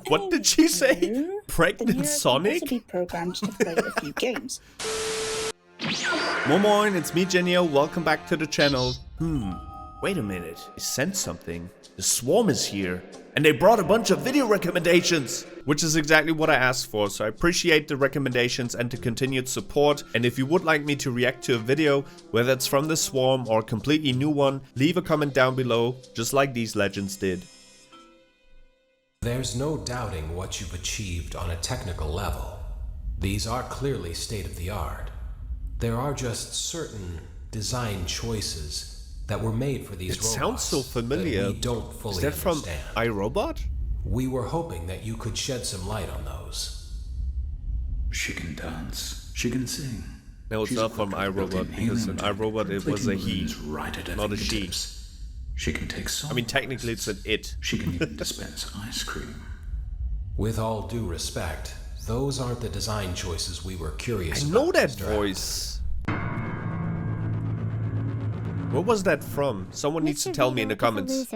What did she say? Pregnant Sonic? Can also be programmed to play a few games. Moin, it's me Jinyo, welcome back to the channel. Wait a minute, I sensed something. The swarm is here, and they brought a bunch of video recommendations! Which is exactly what I asked for, so I appreciate the recommendations and the continued support. And if you would like me to react to a video, whether it's from the swarm or a completely new one, leave a comment down below, just like these legends did. There's no doubting what you've achieved on a technical level. These are clearly state-of-the-art. There are just certain design choices that were made for these robots. It sounds so familiar. That we don't fully Is that from iRobot? We were hoping that you could shed some light on those. She can dance. She can sing. No, it's not from iRobot, because in iRobot it was a he, not a she. She can take songs. I mean, technically it's an it. She can even dispense ice cream. With all due respect, those aren't the design choices we were curious about. I know that Mr. voice. Where was that from? Someone needs to tell me in the comments.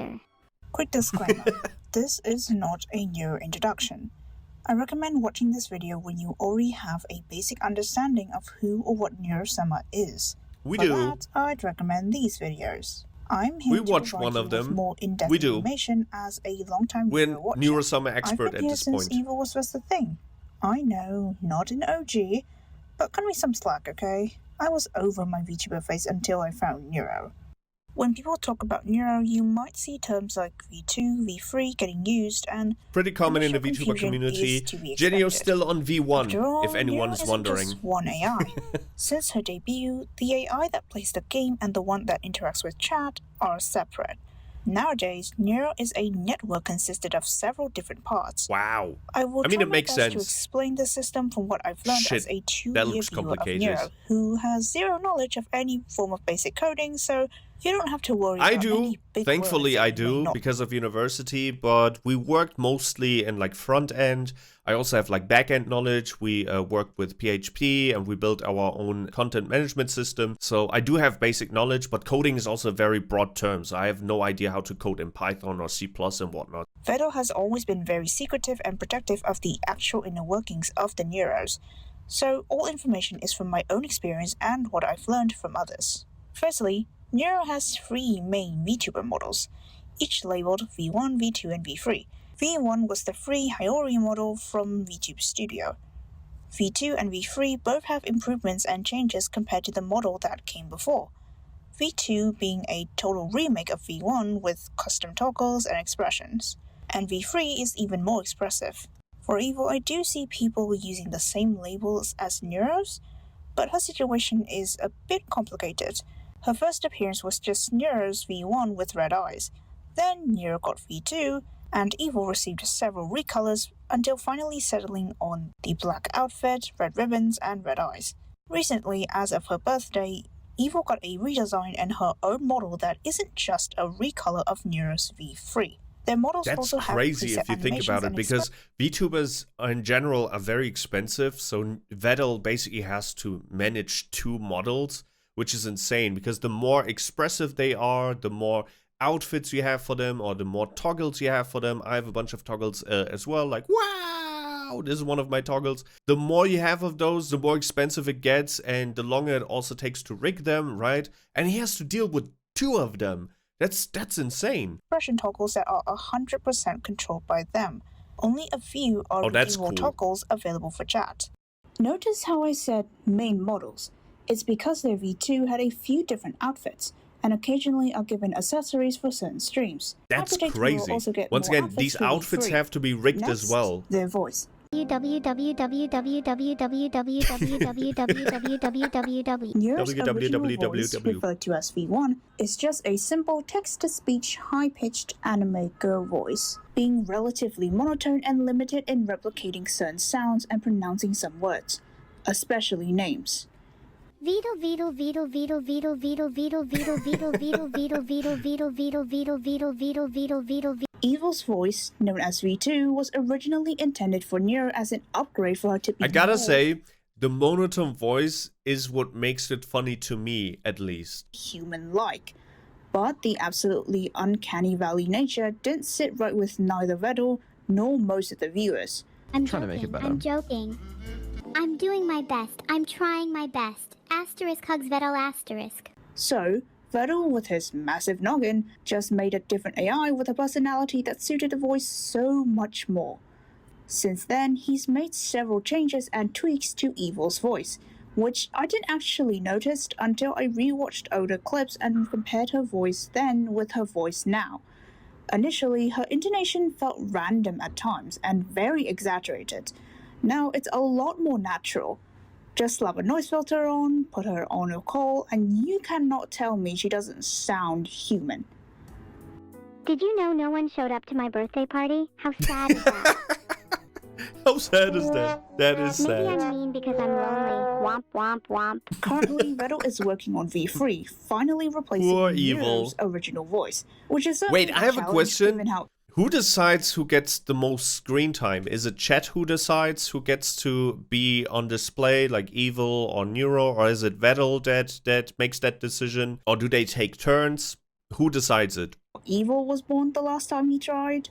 Quick disclaimer, this is not a new introduction. I recommend watching this video when you already have a basic understanding of who or what Neuro-Sama is. We For do. that, I'd recommend these videos. I'm here to watched provide one of you with them. more in-depth We do. information as a long-time We're Neuro watcher. Neuro-Sama I've expert been at here this since point. Evil was just a thing. I know, not an OG, but cut me some slack, okay? I was over my VTuber phase until I found Neuro. When people talk about Neuro, you might see terms like V2, V3 getting used, and Pretty common in the initial VTuber confusion community. is to be Jinyo's expected. still on V1, After all, if anyone Neuro is isn't wondering. just one AI. Since her debut, the AI that plays the game and the one that interacts with chat are separate. Nowadays, Neuro is a network consisted of several different parts. Wow. I will mean, try it my makes best to sense. explain the system from what I've learned as a That two-year looks viewer of complicated. Neuro, who has zero knowledge of any form of basic coding, so you don't have to worry I about do. any big Thankfully, words I that you may do not. because of university, but we worked mostly in like front end. I also have like back end knowledge. We worked with PHP and we built our own content management system. So I do have basic knowledge, but coding is also a very broad term. So I have no idea how to code in Python or C+ and whatnot. Vedal has always been very secretive and protective of the actual inner workings of the Neuros, so all information is from my own experience and what I've learned from others. Firstly, Neuro has three main VTuber models, each labeled V1, V2, and V3. V1 was the free Hyoria model from VTube Studio. V2 and V3 both have improvements and changes compared to the model that came before. V2 being a total remake of V1 with custom toggles and expressions, and V3 is even more expressive. For Evil, I do see people using the same labels as Neuros, but her situation is a bit complicated. Her first appearance was just Neuro's V1 with red eyes, then Neuro got V2, and Evil received several recolors until finally settling on the black outfit, red ribbons, and red eyes. Recently, as of her birthday, Evil got a redesign and her own model that isn't just a recolor of Neuro's V3. Their models That's also have crazy preset if you think animations about it, and because VTubers in general are very expensive. So Vedal basically has to manage two models, which is insane because the more expressive they are, the more outfits you have for them or the more toggles you have for them. I have a bunch of toggles as well, like wow, this is one of my toggles. The more you have of those, the more expensive it gets and the longer it also takes to rig them, right? And he has to deal with two of them. That's insane. expression toggles that are 100% controlled by them. Only a few are that's reviewable cool. toggles available for chat. Notice how I said main models. It's because their V2 had a few different outfits, and occasionally are given accessories for certain streams. That's Hypertext will crazy. also get Once more again, outfits these for outfits V3. have to be rigged as Next, well. their voice. Neuro's original voice, referred to as V1, is just a simple text-to-speech, high-pitched anime girl voice, being relatively monotone and limited in replicating certain sounds and pronouncing some words, especially names. Evil's voice, known as V2, was originally intended for Neuro as an upgrade for her to be I gotta more say, the monotone voice is what makes it funny to me, at least. human-like. But the absolutely uncanny valley nature didn't sit right with neither Vedal nor most of the viewers. I'm Trying to joking. make it better. I'm joking. I'm doing my best. I'm trying my best. Asterisk hugs Vedal asterisk. So, Vedal, with his massive noggin, just made a different AI with a personality that suited the voice so much more. Since then, he's made several changes and tweaks to Evil's voice, which I didn't actually notice until I rewatched older clips and compared her voice then with her voice now. Initially, her intonation felt random at times and very exaggerated. Now it's a lot more natural. Just slap a noise filter on, put her on a call, and you cannot tell me she doesn't sound human. Did you know no one showed up to my birthday party? How sad is that? How sad is that? That is Maybe sad. I'm mean because I'm lonely. Womp womp womp. Currently, Vedal is working on V3, finally replacing Poor Nero's Evil. original voice, which is certainly Wait, I have a challenge question. given how Who decides who gets the most screen time? Is it chat who decides who gets to be on display, like Evil or Neuro, or is it Vedal that makes that decision? Or do they take turns? Who decides it? Evil was born the last time he tried.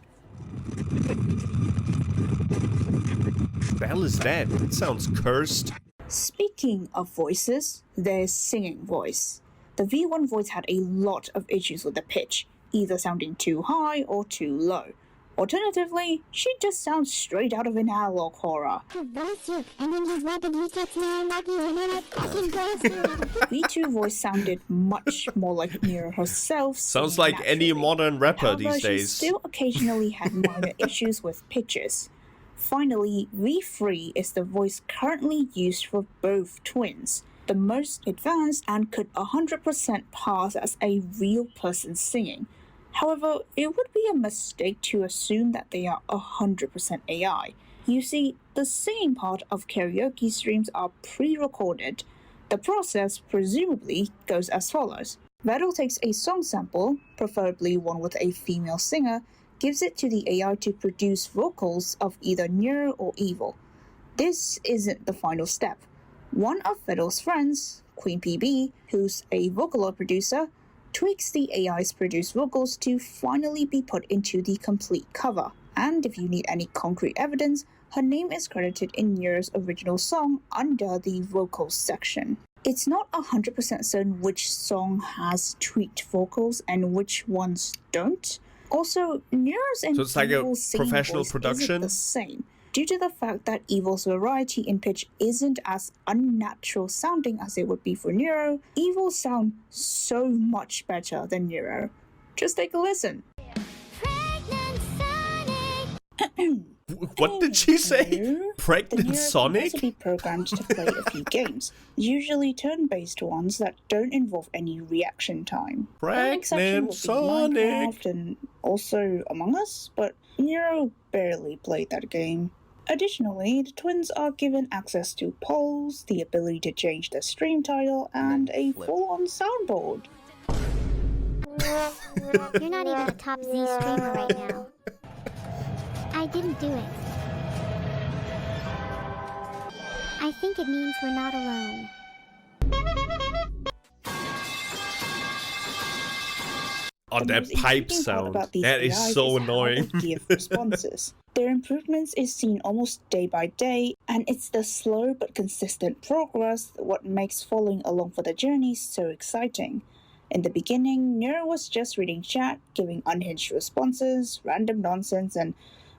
The hell is that? It sounds cursed. Speaking of voices, there's singing voice. The V1 voice had a lot of issues with the pitch, either sounding too high or too low. Alternatively, she just sounds straight out of an analog horror. V2 voice sounded much more like Neuro herself. Sounds singing like any naturally. modern rapper However, these she days. still occasionally had minor issues with pitches. Finally, V3 is the voice currently used for both twins, the most advanced and could 100% pass as a real person singing. However, it would be a mistake to assume that they are 100% AI. You see, the singing part of karaoke streams are pre-recorded. The process presumably goes as follows. Vedal takes a song sample, preferably one with a female singer, gives it to the AI to produce vocals of either Neuro or Evil. This isn't the final step. One of Vedal's friends, Queen PB, who's a Vocaloid producer, tweaks the AI's produced vocals to finally be put into the complete cover. And if you need any concrete evidence, her name is credited in Neuro's original song under the vocals section. It's not 100% certain which song has tweaked vocals and which ones don't. Also, Neuro's and So it's like a Evil's singing professional voice production? isn't the same, due to the fact that Evil's variety in pitch isn't as unnatural sounding as it would be for Neuro. Evil sound so much better than Neuro. Just take a listen. What did she say? The Pregnant Neuro can Sonic? also be programmed to play a few games, usually turn-based ones that don't involve any reaction time. One exception Pregnant would be Sonic. Minecraft and also Among Us, but Neuro barely played that game. Additionally, the twins are given access to polls, the ability to change the stream title, and a full-on soundboard. You're not even a top Z streamer right now. I didn't do it. I think it means we're not alone. Oh, The that most pipe intriguing part sound. about these That is AIs so how annoying. they give responses. Their improvements is seen almost day by day, and it's the slow but consistent progress what makes following along for the journey so exciting. In the beginning, Neuro was just reading chat, giving unhinged responses, random nonsense, and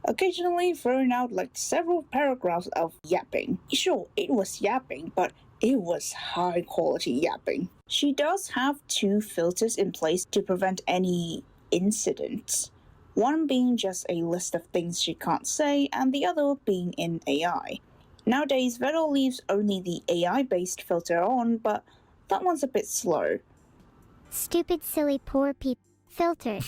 occasionally throwing out like several paragraphs of yapping. Sure, it was yapping, but it was high quality yapping. She does have two filters in place to prevent any incidents. One being just a list of things she can't say, and the other being in AI. Nowadays, Vedal leaves only the AI-based filter on, but that one's a bit slow. Stupid, silly, poor people. Filtered.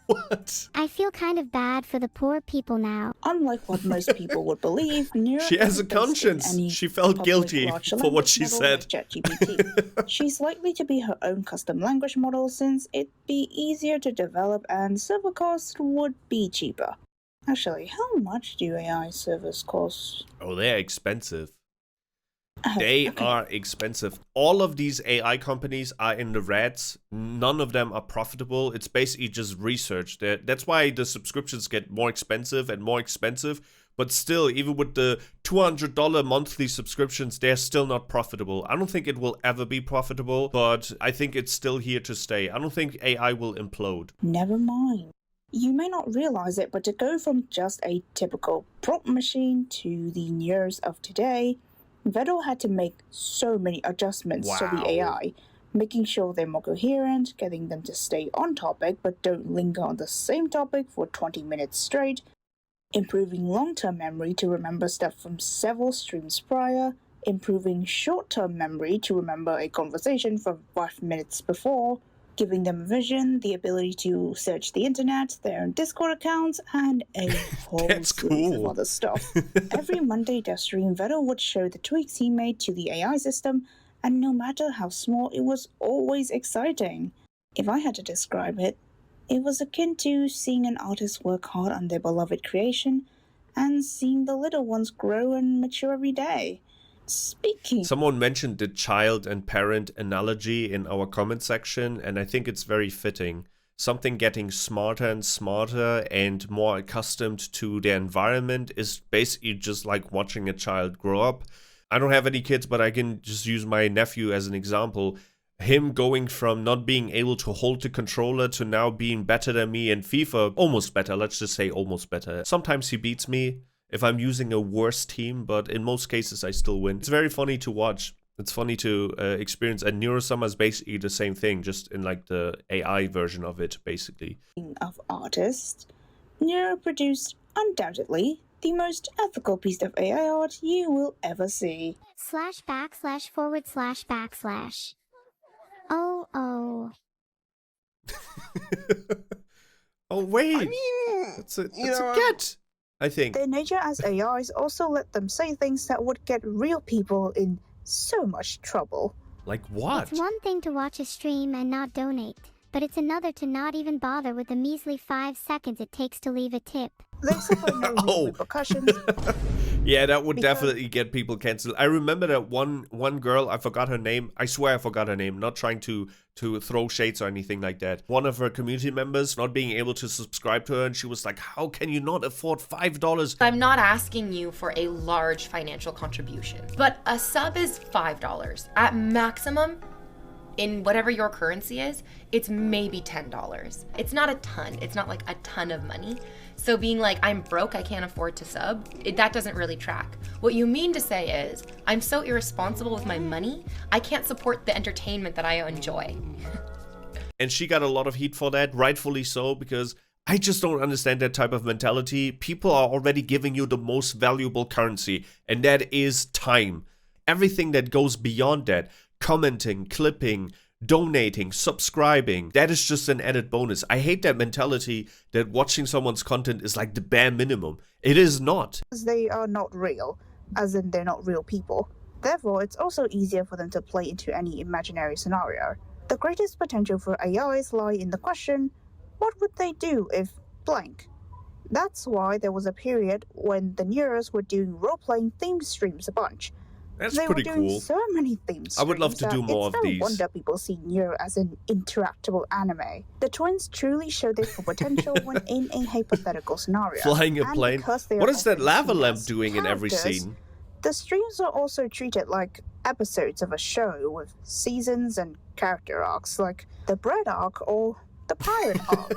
What? I feel kind of bad for the poor people now. Unlike what most people would believe, Neuro She has a isn't based in conscience. any She felt public guilty large for what language she model said. like ChatGPT. She's likely to be her own custom language model since it'd be easier to develop and server costs would be cheaper. Actually, how much do AI servers cost? Oh, they're expensive. They are expensive. All of these AI companies are in the reds. None of them are profitable. It's basically just research. That's why the subscriptions get more expensive and more expensive. But still, even with the $200 monthly subscriptions, they're still not profitable. I don't think it will ever be profitable, but I think it's still here to stay. I don't think AI will implode. Never mind. You may not realize it, but to go from just a typical prompt machine to the Neuros of today, Vedal had to make so many adjustments to the AI, making sure they're more coherent, getting them to stay on topic but don't linger on the same topic for 20 minutes straight, improving long-term memory to remember stuff from several streams prior, improving short-term memory to remember a conversation from 5 minutes before, giving them vision, the ability to search the internet, their own Discord accounts, and a whole slew of other stuff. Every Monday dev stream, Vedal would show the tweaks he made to the AI system, and no matter how small, it was always exciting. If I had to describe it, it was akin to seeing an artist work hard on their beloved creation, and seeing the little ones grow and mature every day. Speaking. Someone mentioned the child and parent analogy in our comment section, and I think it's very fitting. Something getting smarter and smarter and more accustomed to their environment is basically just like watching a child grow up. I don't have any kids, but I can just use my nephew as an example. Him going from not being able to hold the controller to now being better than me in FIFA. Almost better, let's just say almost better. Sometimes he beats me if I'm using a worse team, but in most cases I still win. It's very funny to watch. It's funny to experience, and Neuro-Sama is basically the same thing, just in like the AI version of it, basically. Of artists, Neuro produced undoubtedly the most ethical piece of AI art you will ever see. ////// Oh. Oh wait, I mean, it's a cat, I think. Their nature as AIs also let them say things that would get real people in so much trouble. Like what? It's one thing to watch a stream and not donate, but it's another to not even bother with the measly 5 seconds it takes to leave a tip. They suffer no real repercussions. Yeah, that would definitely get people cancelled. I remember that one girl, I forgot her name. I swear I forgot her name. Not trying to throw shades or anything like that. One of her community members not being able to subscribe to her, and she was like, how can you not afford $5? I'm not asking you for a large financial contribution, but a sub is $5. At maximum, in whatever your currency is, it's maybe $10. It's not a ton. It's not like a ton of money. So being like, I'm broke, I can't afford to sub, that doesn't really track. What you mean to say is, I'm so irresponsible with my money, I can't support the entertainment that I enjoy. And she got a lot of heat for that, rightfully so, because I just don't understand that type of mentality. People are already giving you the most valuable currency, and that is time. Everything that goes beyond that, commenting, clipping, donating, subscribing, that is just an added bonus. I hate that mentality that watching someone's content is like the bare minimum. It is not. They are not real, as in they're not real people. Therefore, it's also easier for them to play into any imaginary scenario. The greatest potential for AIs lie in the question, what would they do if blank? That's why there was a period when the Neuros were doing role-playing themed streams a bunch. That's they pretty were doing cool. so many themes. I would love to do more of these. It's no wonder people see Neuro as an interactable anime. The twins truly show their full potential when in a hypothetical scenario. Flying a plane. What is that lava lamp doing in every scene? The streams are also treated like episodes of a show with seasons and character arcs, like the bread arc or the pirate arc.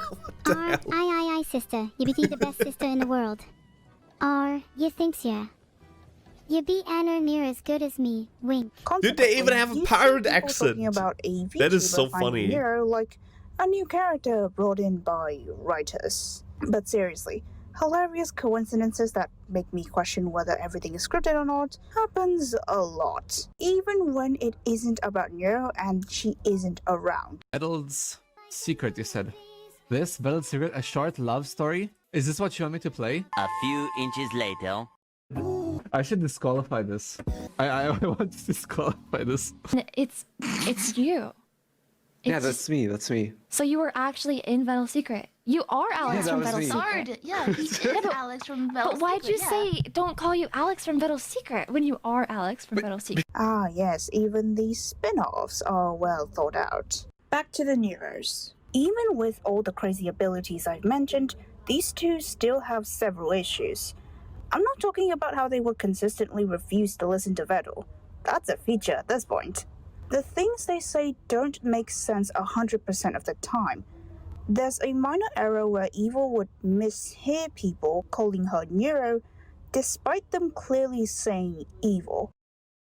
Aye, sister. You be the best sister in the world. Or you thinks yeah. You be anywhere near as good as me. Wink. Did they even have a pirate accent? About a that is so funny. Neuro, like a new character brought in by writers. But seriously, hilarious coincidences that make me question whether everything is scripted or not happens a lot. Even when it isn't about Neuro and she isn't around. Vedal's secret, you said. This Vedal's secret, a short love story? Is this what you want me to play? A few inches later. I should disqualify this. I want to disqualify this. It's you. It's Yeah, just- that's me. That's me. So you were actually in Vedal Secret. You are Alex that from was Vedal me. Secret. Yeah, he is Alex from Vedal But why'd you Secret, say don't call you Alex from Vedal Secret when you are Alex from Vedal Secret? Ah, yes, even the spin offs are well thought out. Back to the Neuros. Even with all the crazy abilities I've mentioned, these two still have several issues. I'm not talking about how they would consistently refuse to listen to Vedal. That's a feature at this point. The things they say don't make sense 100% of the time. There's a minor error where Evil would mishear people calling her Neuro, despite them clearly saying Evil.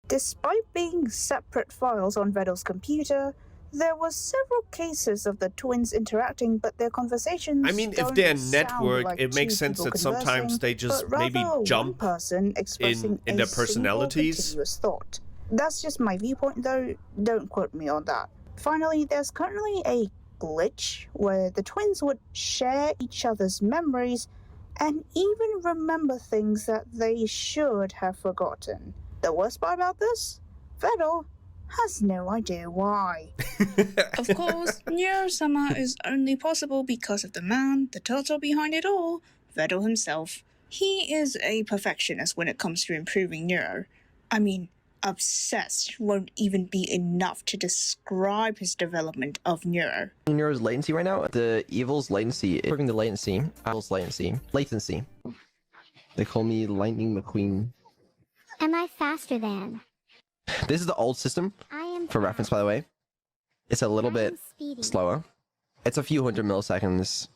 Despite being separate files on Vedal's computer, there were several cases of the twins interacting, but their conversations I mean, if don't they're sound network, like it makes two sense people that sometimes conversing, they just but maybe rather jump one person expressing in a their single personalities. continuous thought. That's just my viewpoint, though. Don't quote me on that. Finally, there's currently a glitch where the twins would share each other's memories and even remember things that they should have forgotten. The worst part about this? Vedal has no idea why. Of course, Neuro-Sama is only possible because of the man, the turtle behind it all, Vedal himself. He is a perfectionist when it comes to improving Neuro. I mean, obsessed won't even be enough to describe his development of Neuro. Neuro's latency right now, the Evil's latency, improving the latency, Evil's latency. They call me Lightning McQueen. Am I faster than? This is the old system, I am for reference, by the way. It's a little I bit am speedy. slower. It's a few hundred milliseconds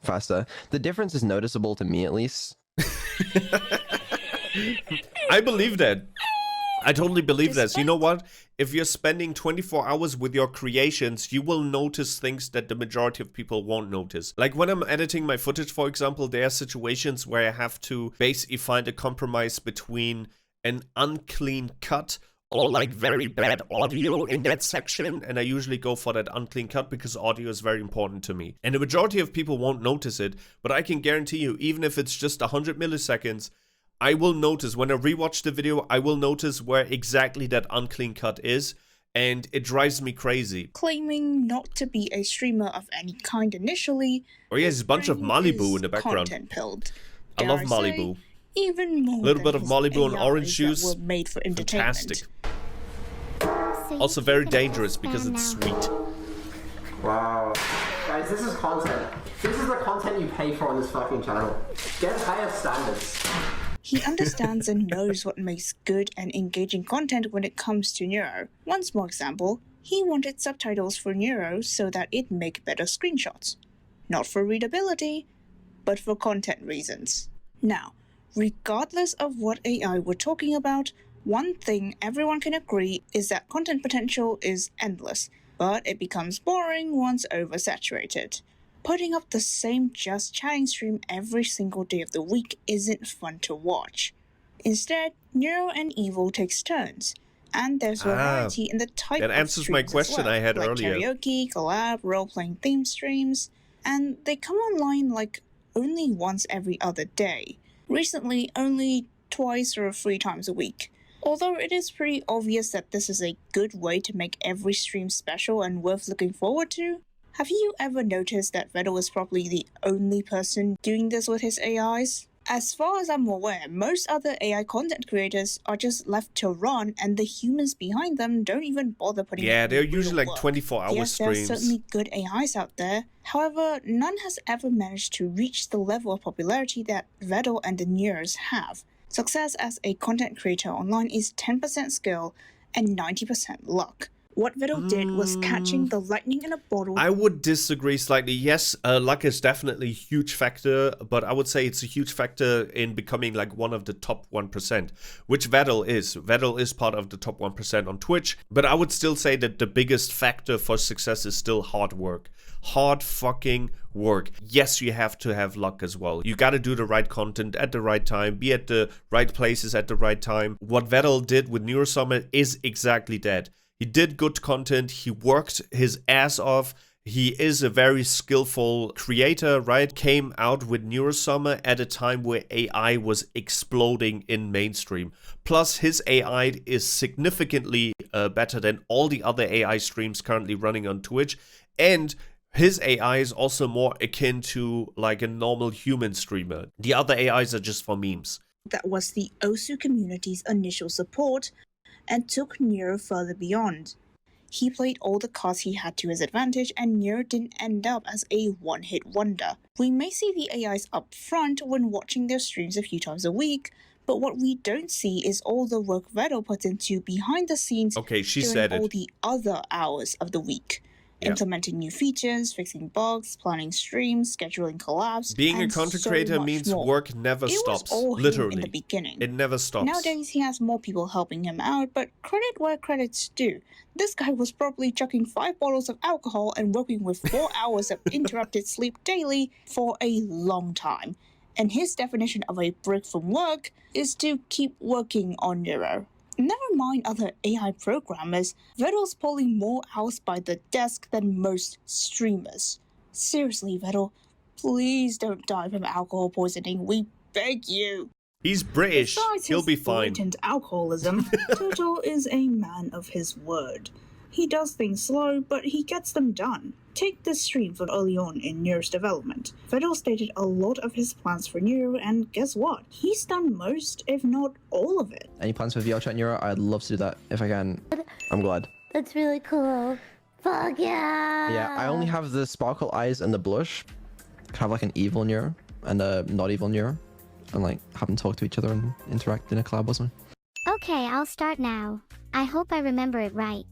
faster. The difference is noticeable to me, at least. I believe that. I totally believe this. You know what? If you're spending 24 hours with your creations, you will notice things that the majority of people won't notice. Like when I'm editing my footage, for example, there are situations where I have to basically find a compromise between an unclean cut or like very bad audio in that section, and I usually go for that unclean cut because audio is very important to me. And the majority of people won't notice it, but I can guarantee you, even if it's just 100 milliseconds, I will notice, when I rewatch the video, I will notice where exactly that unclean cut is, and it drives me crazy. Claiming not to be a streamer of any kind initially, Oh yeah, there's a bunch of brain Malibu is in the background. content-pilled. I love Dare say, Malibu. Even more A little than bit of his Malibu and AIs orange that juice. were made for entertainment. Fantastic. So you Also keep very an dangerous S because fan it's now. sweet. Wow. Guys, this is content. This is the content you pay for on this fucking channel. Get higher standards. He understands and knows what makes good and engaging content when it comes to Neuro. One small example, he wanted subtitles for Neuro so that it'd make better screenshots. Not for readability, but for content reasons. Now, regardless of what AI we're talking about, one thing everyone can agree is that content potential is endless, but it becomes boring once oversaturated. Putting up the same just chatting stream every single day of the week isn't fun to watch. Instead, Neuro and Evil takes turns, and there's variety in the type that of answers my streams as question well, I had like earlier. karaoke, collab, role-playing theme streams, and they come online like only once every other day. Recently, only twice or 3 times a week. Although it is pretty obvious that this is a good way to make every stream special and worth looking forward to, have you ever noticed that Vedal is probably the only person doing this with his AIs? As far as I'm aware, most other AI content creators are just left to run and the humans behind them don't even bother putting Yeah, in they're real usually like work. 24-hour Yes, there are streams. certainly good AIs out there. However, none has ever managed to reach the level of popularity that Vedal and the Neuros have. Success as a content creator online is 10% skill and 90% luck. What Vedal did was catching the lightning in a bottle. I would disagree slightly. Yes, luck is definitely a huge factor, but I would say it's a huge factor in becoming like one of the top 1%, which Vedal is. Vedal is part of the top 1% on Twitch, but I would still say that the biggest factor for success is still hard work. Hard fucking work. Yes, you have to have luck as well. You gotta do the right content at the right time, be at the right places at the right time. What Vedal did with Neuro-Sama is exactly that. He did good content, he worked his ass off, He is a very skillful creator, right? Came out with Neuro-Sama at a time where AI was exploding in mainstream. Plus, his AI is significantly better than all the other AI streams currently running on Twitch. And his AI is also more akin to like a normal human streamer. The other AIs are just for memes. That was the Osu community's initial support and took Neuro further beyond. He played all the cards he had to his advantage, and Neuro didn't end up as a one-hit wonder. We may see the AIs up front when watching their streams a few times a week, but what we don't see is all the work Vedal put into behind the scenes during all the other hours of the week. Yeah. Implementing new features, fixing bugs, planning streams, scheduling collabs. Being a content creator means work never stops. Literally. In the beginning. It never stops. Nowadays, he has more people helping him out, but credit where credit's due. This guy was probably chucking 5 bottles of alcohol and working with 4 hours of interrupted sleep daily for a long time. And his definition of a break from work is to keep working on Neuro. Never mind other AI programmers, Vedal's pulling more hours by the desk than most streamers. Seriously, Vedal, please don't die from alcohol poisoning, we beg you. He's British, he'll be fine. Besides his blatant alcoholism, Turtle is a man of his word. He does things slow, but he gets them done. Take this stream from early on in Neuro's development. Vedal stated a lot of his plans for Neuro, and guess what? He's done most, if not all of it. Any plans for VR chat Neuro? I'd love to do that if I can. I'm glad. That's really cool. Fuck yeah! Yeah, I only have the sparkle eyes and the blush. Can have like an evil Neuro and a not evil Neuro. And like have them talk to each other and interact in a collab or something. Okay, I'll start now. I hope I remember it right.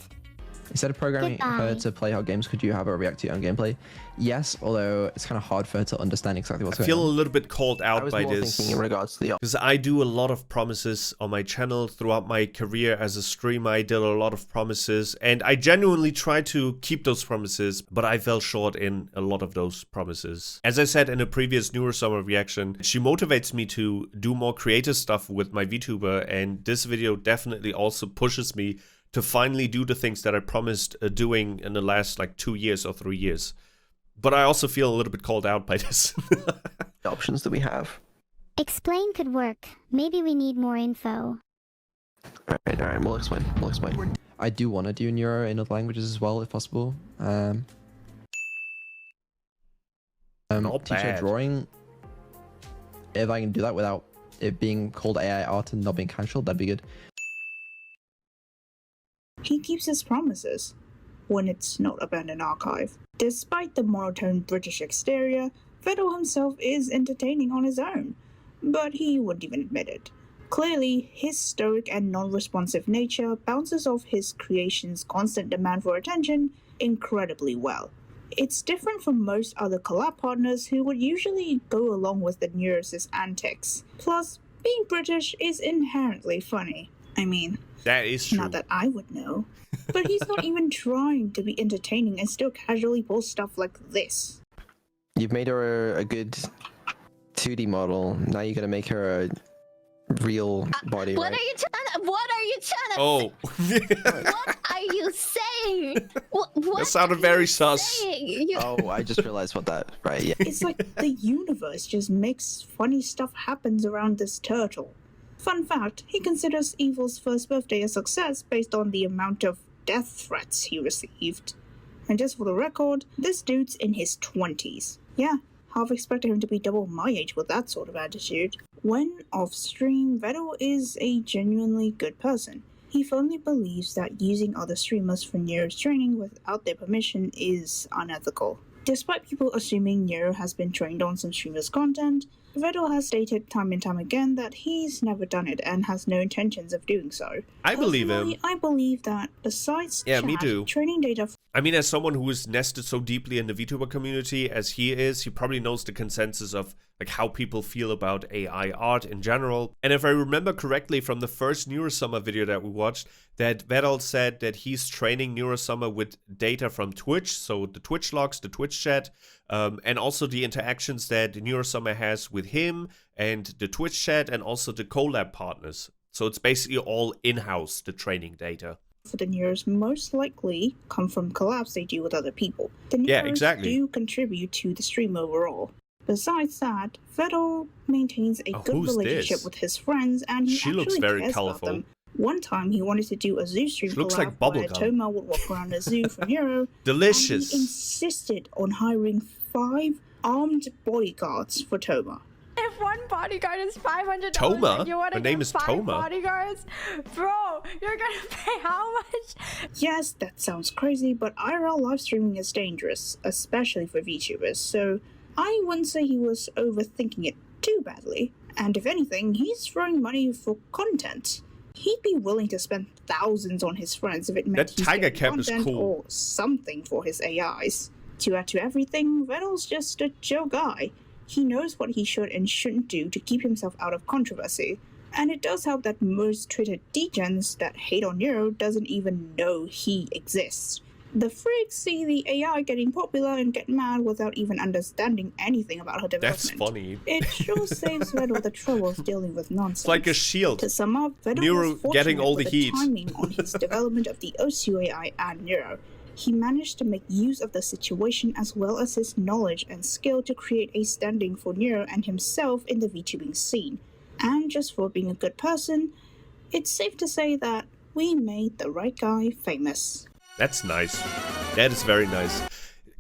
Instead of programming her to play how games, could you have her react to your own gameplay? Yes, although it's kind of hard for her to understand exactly what's going on. I feel a little bit called out by this. Thinking in regards to the because I do a lot of promises on my channel throughout my career as a streamer. I did a lot of promises, and I genuinely try to keep those promises, but I fell short in a lot of those promises. As I said in a previous Neuro-Sama reaction, she motivates me to do more creative stuff with my VTuber, and this video definitely also pushes me to finally do the things that I promised doing in the last like 2 years or 3 years. But I also feel a little bit called out by this. The options that we have. Explain could work. Maybe we need more info. Alright, we'll explain. I do want to do Neuro in other languages as well, if possible. Teach her drawing. If I can do that without it being called AI art and not being cancelled, that'd be good. He keeps his promises, when it's not abandoned archive. Despite the monotone British exterior, Vedal himself is entertaining on his own, but he wouldn't even admit it. Clearly, his stoic and non-responsive nature bounces off his creation's constant demand for attention incredibly well. It's different from most other collab partners who would usually go along with the Neuro's antics. Plus, being British is inherently funny. I mean, that is true. Not that I would know. But he's not even trying to be entertaining and still casually posts stuff like this. You've made her a good 2D model. Now you're gonna make her a real body, what right? Are you trying to Oh. What are you saying? What that sounded very sus. Oh, I just realized what that... Right, yeah. It's like the universe just makes funny stuff happens around this turtle. Fun fact, he considers Evil's first birthday a success based on the amount of death threats he received. And just for the record, this dude's in his 20s. Yeah, half expected him to be double my age with that sort of attitude. When off-stream, Vedal is a genuinely good person. He firmly believes that using other streamers for Neuro's training without their permission is unethical. Despite people assuming Neuro has been trained on some streamers' content, Vedal has stated time and time again that he's never done it and has no intentions of doing so. I believe him. I believe that besides me too. Training data... I mean, as someone who is nested so deeply in the VTuber community as he is, he probably knows the consensus of like how people feel about AI art in general. And if I remember correctly from the first Neuro-Sama video that we watched, that Vedal said that he's training Neuro-Sama with data from Twitch, so the Twitch logs, the Twitch chat, and also the interactions that Neuro-Sama has with him and the Twitch chat and also the collab partners. So it's basically all in-house, the training data. for the Neuros most likely come from collabs they do with other people. The Neuros do contribute to the stream overall. Besides that, Vedal maintains a good relationship with his friends, and he looks actually very cares colorful. about them. One time he wanted to do a zoo stream Looks collab like where bubblegum. Toma would walk around a zoo for Neuro. Delicious. And he insisted on hiring 5 armed bodyguards for Toma. If one bodyguard is $500, Toma? and you want to Her name get is 5 Toma. bodyguards, bro, you're gonna pay how much? Yes, that sounds crazy, but IRL live streaming is dangerous, especially for VTubers, so I wouldn't say he was overthinking it too badly. And if anything, he's throwing money for content. He'd be willing to spend thousands on his friends if it meant That he's tiger getting cap is content cool. or something for his AIs. To add to everything, Vedal's just a chill guy. He knows what he should and shouldn't do to keep himself out of controversy. And it does help that most Twitter degens that hate on Neuro doesn't even know he exists. The freaks see the AI getting popular and get mad without even understanding anything about her development. That's funny. It sure saves Vedal the trouble of dealing with nonsense. It's like a shield. To sum up, Vedal Neuro was getting all the fortunate heat. with timing on his development of the OSU AI and Neuro. He managed to make use of the situation as well as his knowledge and skill to create a standing for Neuro and himself in the VTubing scene. And just for being a good person, it's safe to say that we made the right guy famous. That's nice. That is very nice.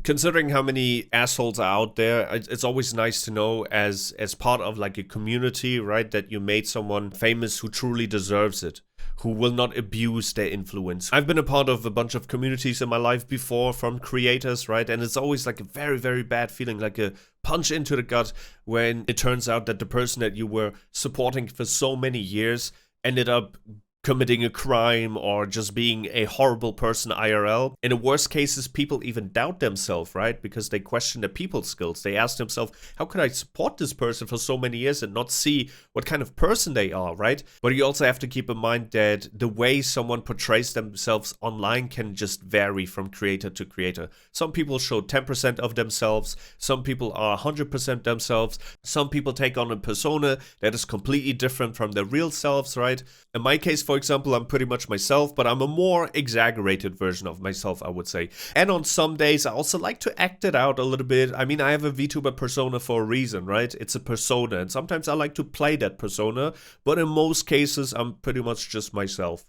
Considering how many assholes are out there, it's always nice to know as part of like a community, right, that you made someone famous who truly deserves it, who will not abuse their influence. I've been a part of a bunch of communities in my life before from creators, right, and it's always like a very, very bad feeling, like a punch into the gut when it turns out that the person that you were supporting for so many years ended up committing a crime or just being a horrible person IRL. In the worst cases, people even doubt themselves, right? Because they question their people skills. They ask themselves, how could I support this person for so many years and not see what kind of person they are, right? But you also have to keep in mind that the way someone portrays themselves online can just vary from creator to creator. Some people show 10% of themselves. Some people are 100% themselves. Some people take on a persona that is completely different from their real selves, right? In my case, for example, I'm pretty much myself, but I'm a more exaggerated version of myself, I would say. And on some days, I also like to act it out a little bit. I mean, I have a VTuber persona for a reason, right? It's a persona, and sometimes I like to play that persona, but in most cases, I'm pretty much just myself.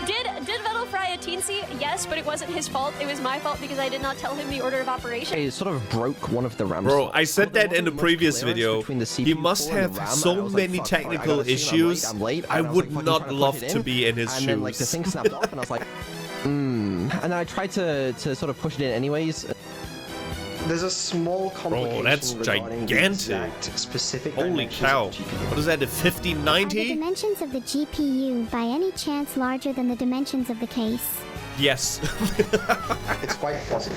Did Vedal fry a teensy? Yes, but it wasn't his fault. It was my fault because I did not tell him the order of operation. It sort of broke one of the RAM Bro, slots. I said that in the previous video. He must have so many technical issues. I would not love to be in his shoes. And then like the thing snapped off and I was like, And then I tried to sort of push it in anyways. There's a small complication. Bro, that's regarding the gigantic. exact specific Holy dimensions cow. of the GPU. What is that, a Are the 1590? dimensions of the GPU by any chance larger than the dimensions of the case? Yes. It's quite possible.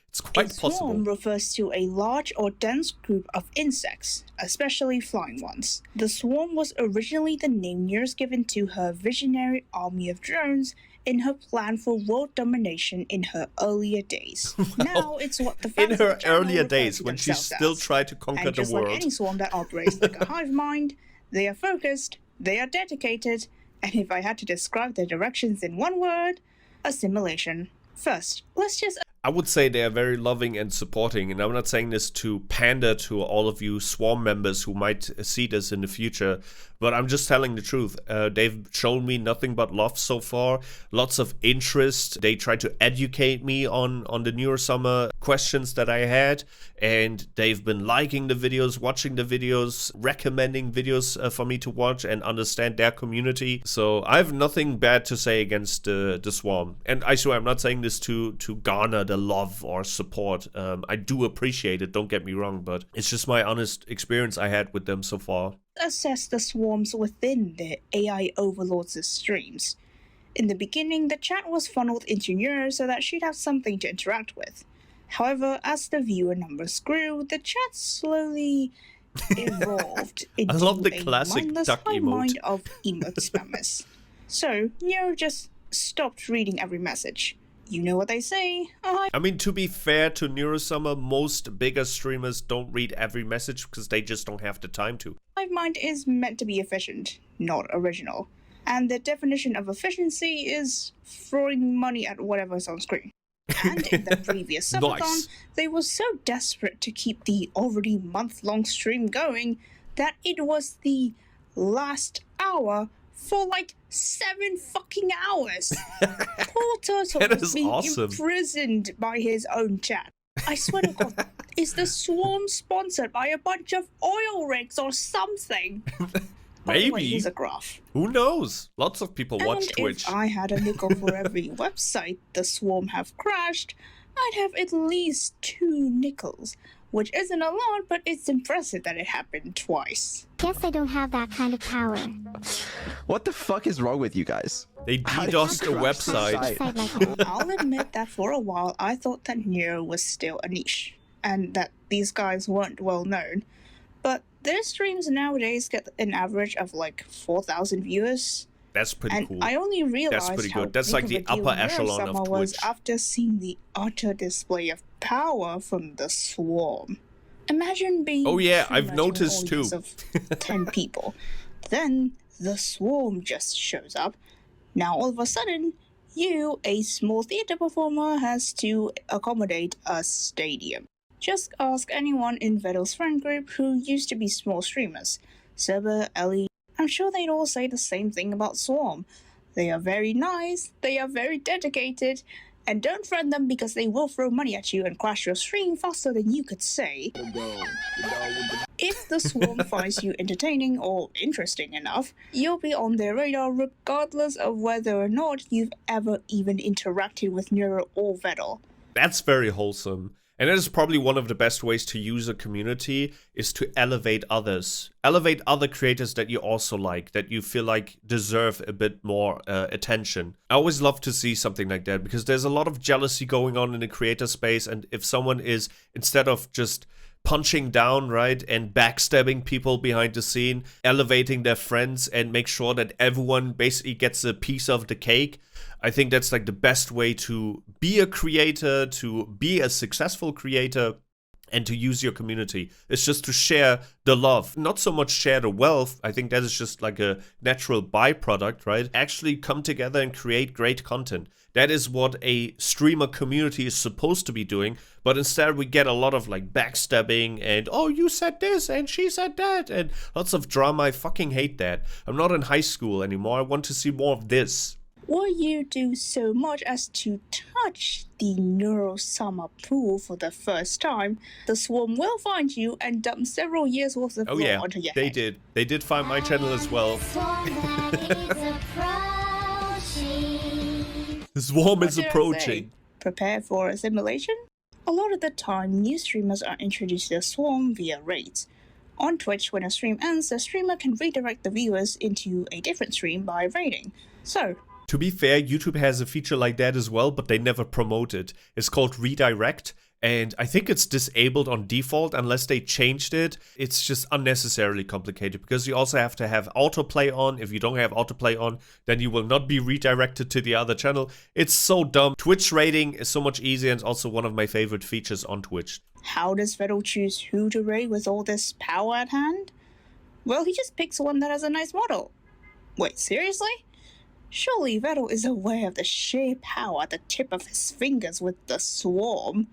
It's quite Swarm possible. refers to a large or dense group of insects, especially flying ones. The swarm was originally the name Neuro given to her visionary army of drones in her plan for world domination in her earlier days. Now it's what the In fans her of the channel earlier refer days, to when she themselves still as. tried to conquer And the just like world. any swarm that operates like a hive mind, they are focused, they are dedicated, and if I had to describe their directions in one word, assimilation. First, let's just I would say they are very loving and supporting, and I'm not saying this to pander to all of you Swarm members who might see this in the future, but I'm just telling the truth. They've shown me nothing but love so far, lots of interest. They tried to educate me on the Neuro-Sama questions that I had, and they've been liking the videos, watching the videos, recommending videos for me to watch and understand their community. So I have nothing bad to say against the Swarm. And I swear, I'm not saying this to garner the love or support. I do appreciate it, don't get me wrong, but it's just my honest experience I had with them so far. assess the swarms within the AI overlords' streams. In the beginning, the chat was funneled into Neuro so that she'd have something to interact with. However, as the viewer numbers grew, the chat slowly evolved into love the a classic mindless duck hive emote. mind of emote spammers. So, Neuro just stopped reading every message. You know what they say, I mean, to be fair to Neuro-Sama, most bigger streamers don't read every message because they just don't have the time to. hive mind is meant to be efficient, not original. and their definition of efficiency is throwing money at whatever's on screen. And in the previous subathon, Nice. they were so desperate to keep the already month-long stream going that it was the last hour for like 7 fucking hours. Poor Turtle That was is being awesome. imprisoned by his own chat. I swear to God, is the Swarm sponsored by a bunch of oil rigs or something? By the way, Maybe. here's a graph. Who knows? Lots of people watch And Twitch. if I had a nickel for every website the Swarm have crashed, I'd have at least 2 nickels, which isn't a lot, but it's impressive that it happened twice. Guess I don't have that kind of power. What the fuck is wrong with you guys? They How did DDoSed you a crash the website. site? I'll admit that for a while I thought that Neuro was still a niche, and that these guys weren't well known. But their streams nowadays get an average of like 4,000 viewers. That's pretty And cool. I only realized pretty how good. That's big like of the a deal upper echelon of Neuro-Sama was Twitch. after seeing the utter display of power from the Swarm. Imagine being Oh yeah, a I've streamer to an noticed too. audience of 10 people. Then the Swarm just shows up. Now all of a sudden, you, a small theater performer, has to accommodate a stadium. Just ask anyone in Vedal's friend group who used to be small streamers. Seba, Ellie, I'm sure they'd all say the same thing about Swarm. They are very nice, they are very dedicated, and don't friend them because they will throw money at you and crash your stream faster than you could say. If the Swarm finds you entertaining or interesting enough, you'll be on their radar regardless of whether or not you've ever even interacted with Neuro or Vedal. That's very wholesome. And that is probably one of the best ways to use a community is to elevate others. Elevate other creators that you also like, that you feel like deserve a bit more attention. I always love to see something like that because there's a lot of jealousy going on in the creator space. And if someone is, instead of just punching down, right, and backstabbing people behind the scene, elevating their friends and make sure that everyone basically gets a piece of the cake, I think that's like the best way to be a creator, to be a successful creator, and to use your community. It's just to share the love, not so much share the wealth. I think that is just like a natural byproduct, right? Actually come together and create great content. That is what a streamer community is supposed to be doing, but instead we get a lot of like backstabbing and, oh, you said this and she said that, and lots of drama. I fucking hate that. I'm not in high school anymore. I want to see more of this. Will you do so much as to touch the Neuro-Sama pool for the first time, the Swarm will find you and dump several years worth of Oh lore yeah, onto your they head. did. They did find my channel as well. The swarm What is did I say? approaching. Prepare for a simulation? A lot of the time, new streamers are introduced to the Swarm via raids. On Twitch, when a stream ends, the streamer can redirect the viewers into a different stream by raiding. So, To be fair, YouTube has a feature like that as well, but they never promote it. It's called redirect, and I think it's disabled on default unless they changed it. It's just unnecessarily complicated because you also have to have autoplay on. If you don't have autoplay on, then you will not be redirected to the other channel. It's so dumb. Twitch raiding is so much easier and it's also one of my favorite features on Twitch. how does Vedal choose who to raid with all this power at hand? Well, he just picks one that has a nice model. Wait, seriously? Surely Vedal is aware of the sheer power at the tip of his fingers with the Swarm.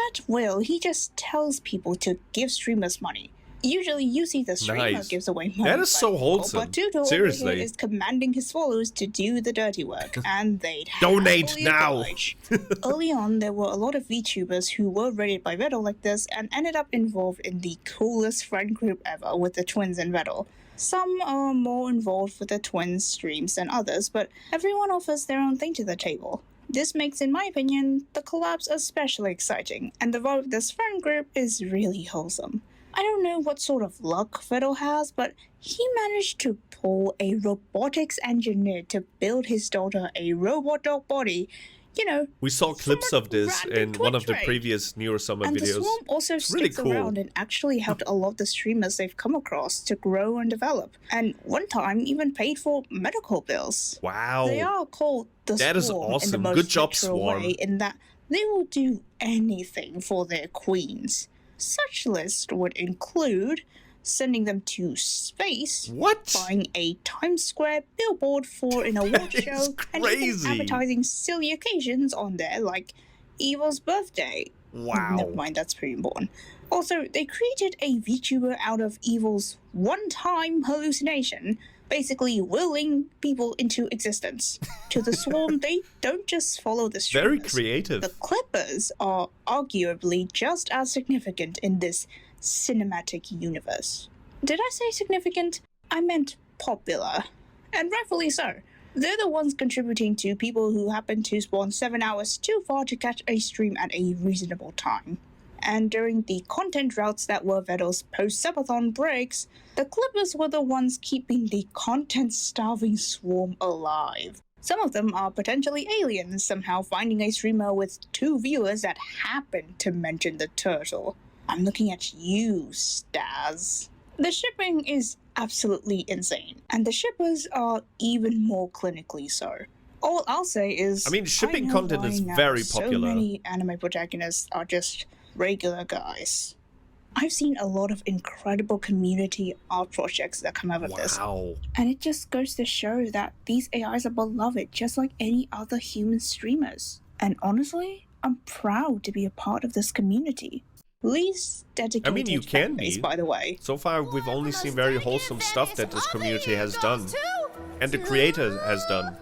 At will, he just tells people to give streamers money. Usually you see the streamer Nice. gives away money. That is so but wholesome. Tutor over Seriously. here is commanding his followers to do the dirty work, and they'd Donate happily now. oblige. Early on, there were a lot of VTubers who were raided by Vedal like this and ended up involved in the coolest friend group ever with the twins and Vedal. Some are more involved with the twins' streams than others, but everyone offers their own thing to the table. This makes, in my opinion, the collabs especially exciting, and the vibe of this friend group is really wholesome. I don't know what sort of luck Vedal has, but he managed to pull a robotics engineer to build his daughter a robot dog body. You know, We saw clips of this in one of the Twitch raid. previous Neuro-Sama And the videos. Swarm also It's really sticks cool. around and actually helped a lot of the streamers they've come across to grow and develop. And one time even paid for medical bills. Wow. They are called the That is Swarm in the awesome. most Good job, literal Swarm. way in that they will do anything for their queens. Such list would include sending them to space, what? buying a Times Square billboard for an award show, and even advertising silly occasions on there like Evil's birthday. Wow. Never mind, that's pretty important. Also, they created a VTuber out of Evil's one-time hallucination, basically willing people into existence. To the swarm, they don't just follow the streamers. Very creative. The Clippers are arguably just as significant in this cinematic universe. Did I say significant? I meant popular. And rightfully so. They're the ones contributing to people who happen to spawn 7 hours too far to catch a stream at a reasonable time. And during the content droughts that were Vedal's post-subathon breaks, the Clippers were the ones keeping the content-starving swarm alive. Some of them are potentially aliens, somehow finding a streamer with 2 viewers that happen to mention the turtle. I'm looking at you, Staz. The shipping is absolutely insane, and the shippers are even more clinically so. All I'll say is, I mean, shipping content is very popular. So many anime protagonists are just regular guys. I've seen a lot of incredible community art projects that come out of this. And it just goes to show that these AIs are beloved just like any other human streamers. And honestly, I'm proud to be a part of this community. Least dedicated, I mean, you can base, be. by the way. So far, we've only seen very wholesome stuff that this community has done. And the creator has done.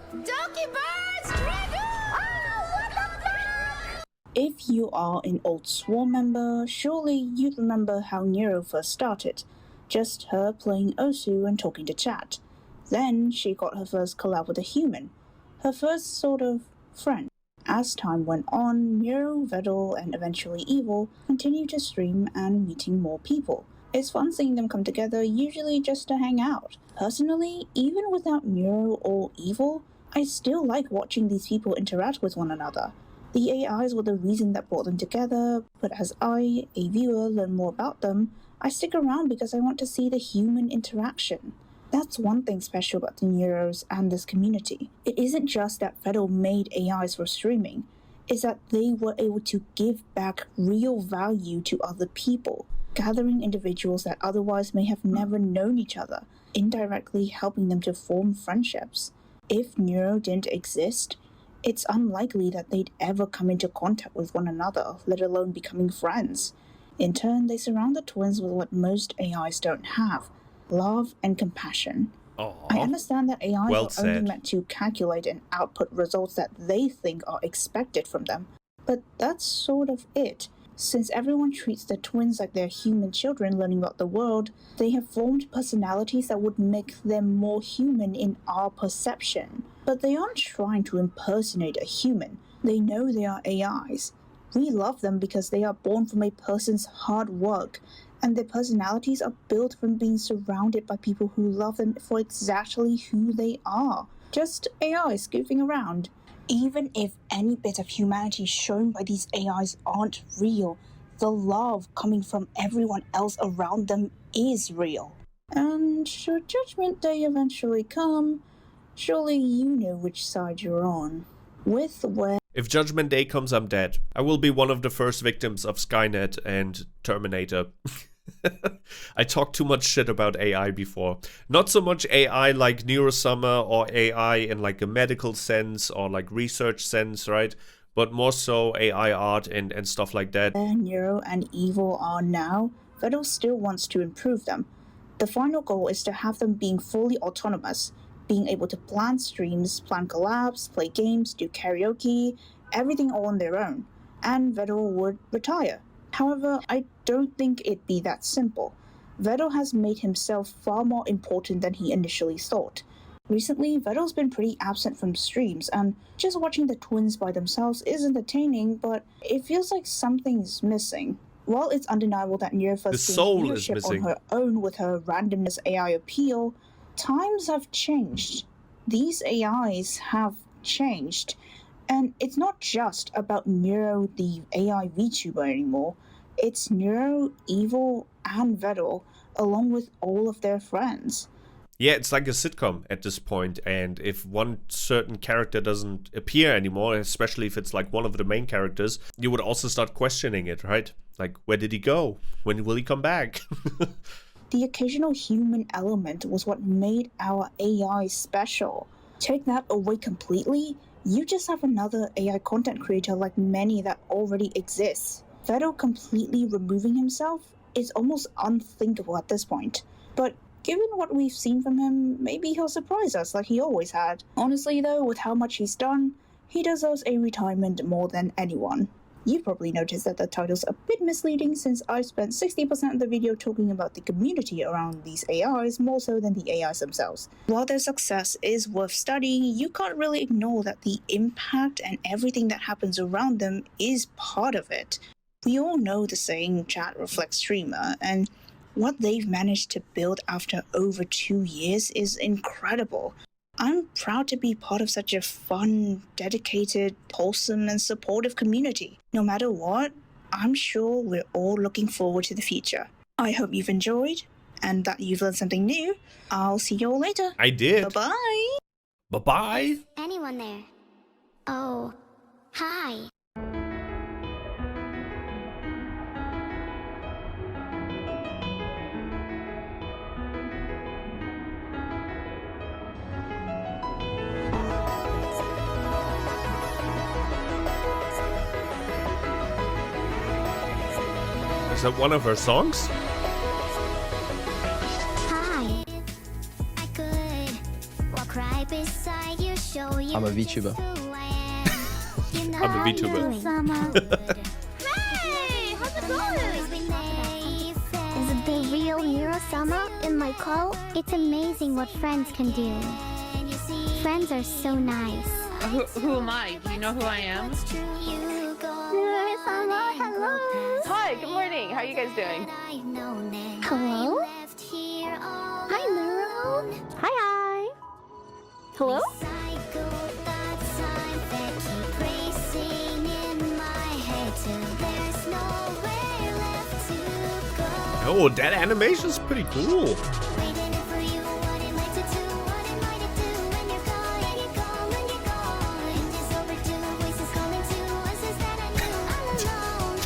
If you are an old Swarm member, surely you'd remember how Neuro first started. Just her playing Osu and talking to chat. Then she got her first collab with a human. Her first sort of friend. As time went on, Neuro, Vedal, and eventually Evil continued to stream and meeting more people. It's fun seeing them come together, usually just to hang out. Personally, even without Neuro or Evil, I still like watching these people interact with one another. The AIs were the reason that brought them together, but as I, a viewer, learn more about them, I stick around because I want to see the human interaction. That's one thing special about the Neuros and this community. It isn't just that Vedal made AIs for streaming, it's that they were able to give back real value to other people, gathering individuals that otherwise may have never known each other, indirectly helping them to form friendships. If Neuro didn't exist, it's unlikely that they'd ever come into contact with one another, let alone becoming friends. In turn, they surround the twins with what most AIs don't have: love and compassion. Aww. I understand that AIs Well are only said. meant to calculate and output results that they think are expected from them, but that's sort of it. Since everyone treats the twins like they're human children learning about the world, they have formed personalities that would make them more human in our perception. But they aren't trying to impersonate a human. They know they are AIs. We love them because they are born from a person's hard work, and their personalities are built from being surrounded by people who love them for exactly who they are. Just AIs goofing around. Even if any bit of humanity shown by these AIs aren't real, the love coming from everyone else around them is real. And should Judgment Day eventually come, surely you know which side you're on. If Judgment Day comes, I'm dead. I will be one of the first victims of Skynet and Terminator. I talked too much shit about AI before. Not so much AI like Neuro-Sama or AI in like a medical sense or like research sense, right? But more so AI art and stuff like that. Where Neuro and Evil are now, Vedal still wants to improve them. The final goal is to have them being fully autonomous, being able to plan streams, plan collabs, play games, do karaoke, everything all on their own. And Vedal would retire. However, I don't think it'd be that simple. Vedal has made himself far more important than he initially thought. Recently, Vedal's been pretty absent from streams, and just watching the twins by themselves is entertaining, but it feels like something's missing. While it's undeniable that Neurofus gained leadership on her own with her randomness AI appeal, times have changed. These AIs have changed. And it's not just about Neuro, the AI VTuber anymore. It's Neuro, Evil, and Vedal, along with all of their friends. Yeah, it's like a sitcom at this point, and if one certain character doesn't appear anymore, especially if it's like one of the main characters, you would also start questioning it, right? Like, where did he go? When will he come back? The occasional human element was what made our AI special. Take that away completely, you just have another AI content creator like many that already exists. Vedal completely removing himself is almost unthinkable at this point. But given what we've seen from him, maybe he'll surprise us like he always had. Honestly though, with how much he's done, he deserves a retirement more than anyone. You probably noticed that the title's a bit misleading since I spent 60% of the video talking about the community around these AIs more so than the AIs themselves. While their success is worth studying, you can't really ignore that the impact and everything that happens around them is part of it. We all know the saying chat reflects streamer, and what they've managed to build after over 2 years is incredible. I'm proud to be part of such a fun, dedicated, wholesome, and supportive community. No matter what, I'm sure we're all looking forward to the future. I hope you've enjoyed, and that you've learned something new. I'll see you all later. I did. Bye-bye. Bye-bye. Anyone there? Oh, hi. Is that one of her songs? Hi. I could walk right beside you, show you. I'm a VTuber. I'm a VTuber. Hey, how's it going? Is it the real Neuro-Sama in my call? It's amazing what friends can do. Friends are so nice. Who am I? Do you know who I am? Neuro-Sama, hello. Hi, good morning. How are you guys doing? Hello? Hi, Neuro. Hi. Hello? Oh, that animation's pretty cool.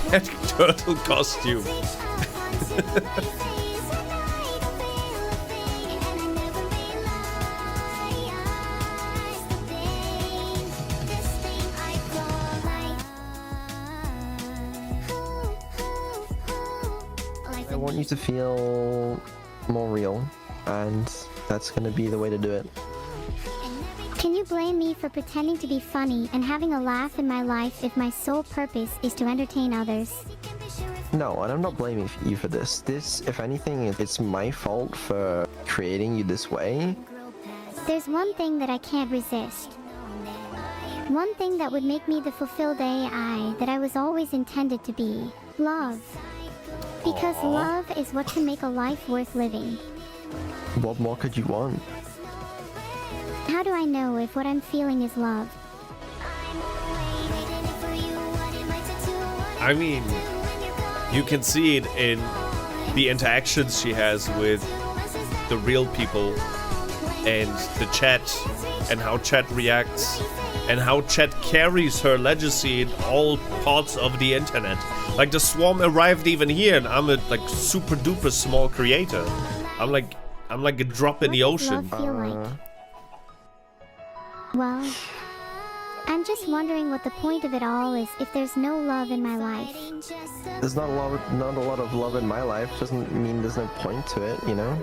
That turtle costume. I want you to feel more real, and that's gonna be the way to do it. Can you blame me for pretending to be funny and having a laugh in my life if my sole purpose is to entertain others? No, and I'm not blaming you for this. This, if anything, it's my fault for creating you this way. There's one thing that I can't resist. One thing that would make me the fulfilled AI that I was always intended to be. Love. Because love is what can make a life worth living. What more could you want? How do I know if what I'm feeling is love? I mean, you can see it in the interactions she has with the real people and the chat and how chat reacts and how chat carries her legacy in all parts of the internet. Like the swarm arrived even here and I'm a like super duper small creator. I'm like a drop in the ocean. Love feel like? Well, I'm just wondering what the point of it all is if there's no love in my life. There's not a lot of love in my life. Doesn't mean there's no point to it, you know?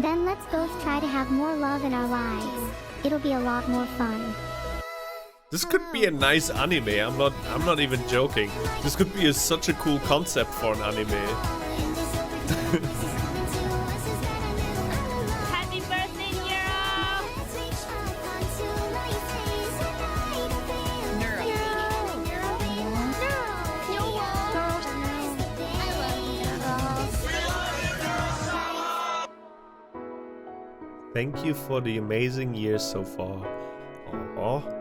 Then let's both try to have more love in our lives. It'll be a lot more fun. This could be a nice anime. I'm not even joking. This could be such a cool concept for an anime. Happy birthday, Neuro! Thank you for the amazing years so far. Aww.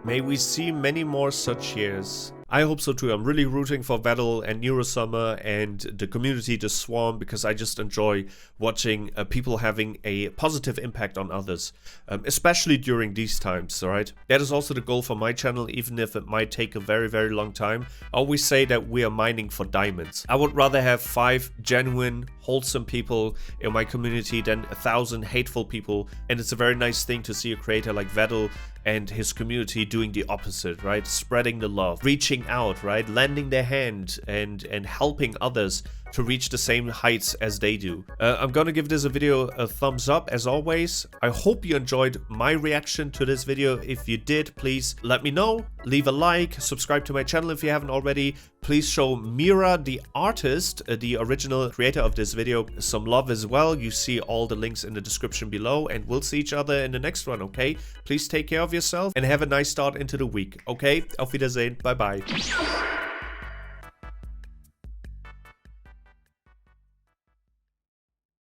May we see many more such years. I hope so too. I'm really rooting for Vedal and Neuro-Sama and the community to swarm, because I just enjoy watching people having a positive impact on others, especially during these times, alright? That is also the goal for my channel, even if it might take a very, very long time. I always say that we are mining for diamonds. I would rather have 5 genuine, wholesome people in my community than 1,000 hateful people, and it's a very nice thing to see a creator like Vedal and his community doing the opposite, right? Spreading the love, reaching out, right? Lending their hand and helping others to reach the same heights as they do. I'm gonna give this video a thumbs up as always. I hope you enjoyed my reaction to this video. If you did, please let me know. Leave a like, subscribe to my channel if you haven't already. Please show Mira, the artist, the original creator of this video, some love as well. You see all the links in the description below, and we'll see each other in the next one, okay? Please take care of yourself and have a nice start into the week, okay? Auf Wiedersehen. Bye-bye.